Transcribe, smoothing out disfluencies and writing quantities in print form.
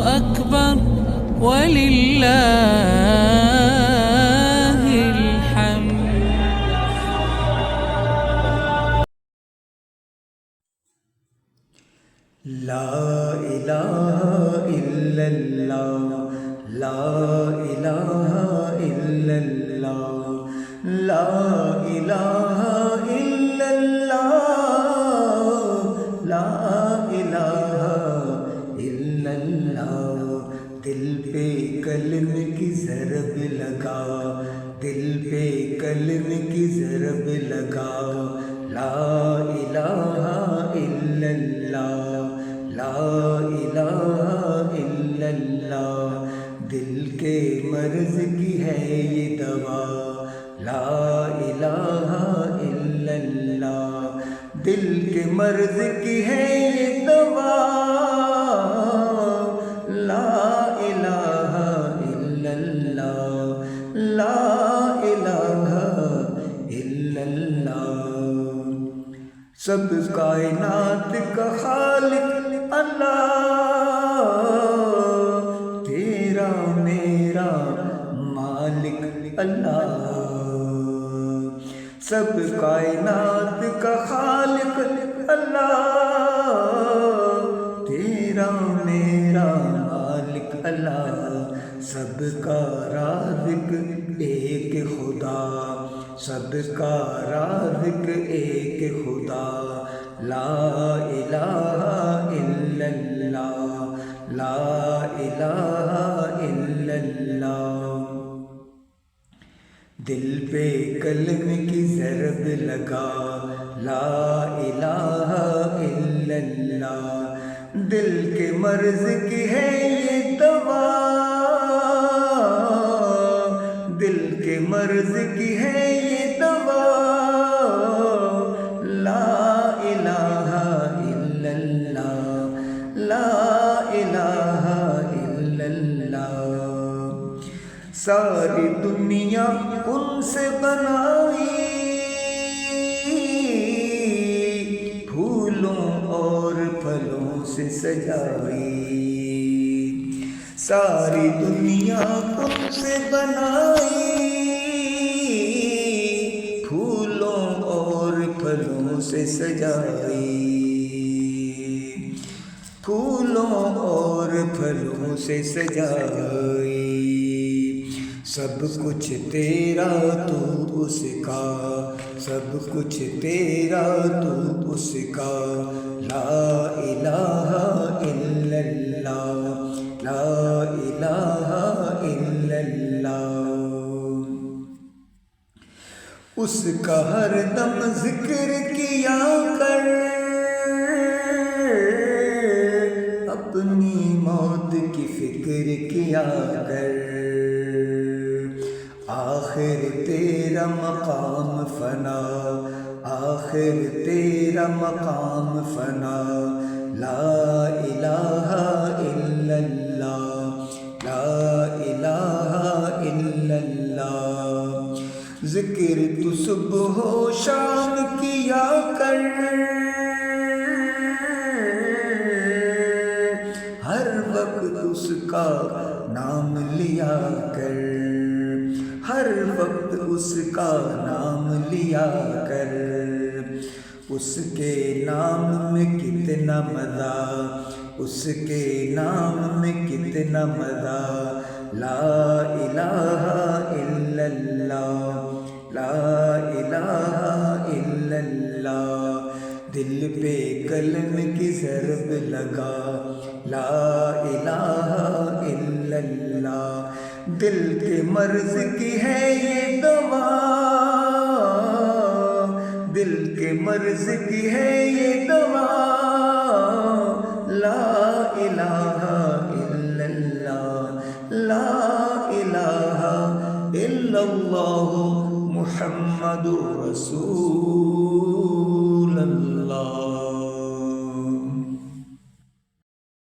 أكبر ولله الحمد. لا إله إلا الله لا إله إلا الله لا إله إلا الله لا إله إلا الله. دل پہ کلمے کی ضرب لگا، دل پہ کلمے کی ضرب لگا. لا الہ الا اللہ لا الہ الا اللہ. دل کے مرض کی ہے یہ دوا. لا الہ الا اللہ. دل کے مرض کی ہے یہ دوا. لا الہ الا اللہ لا الہ الا اللہ. سب کائنات کا خالق اللہ، تیرا میرا مالک اللہ. سب کائنات کا خالق اللہ، تیرا میرا مالک اللہ. سب کا رازق ایک خدا، سب کا رازق ایک خدا. لا الہ الا اللہ لا الہ الا اللہ. دل پہ کلمے کی ضرب لگا. لا الہ الا اللہ. دل کے مرض کی ہے یہ دوا، دل کے مرض کی ہے یہ دوا. لا الہ الا اللہ لا الہ الا اللہ. ساری دنیا ان سے بنائی، پھولوں اور پھلوں سے سجائی. ساری دنیا ان سے بنائی، پھولوں اور پھلوں سے سجائی. پھولوں اور پھلوں سے سجائی. سب کچھ تیرا تو اس کا، سب کچھ تیرا تو اس کا. لا الہ الا اللہ لا الہ الا اللہ. اس کا ہر دم ذکر کیا کر، اپنی موت کی فکر کیا کر. آخر تیرا مقام فنا، آخر تیرا مقام فنا. لا الہ الا اللہ لا الہ الا اللہ. ذکر تو صبح و شام کیا کر، ہر وقت اس کا نام لیا کر. ہر وقت اس کا نام لیا کر. اس کے نام میں کتنا مزہ، اس کے نام میں کتنا مزہ. لا الہ الا اللہ لا الہ الا اللہ. دل پہ کلمے کی ضرب لگا. لا الہ الا اللہ. دل کے مرض کی ہے یہ دوا، دل کے مرض کی ہے یہ دوا. لا الہ الا اللہ لا الہ الا اللہ محمد رسول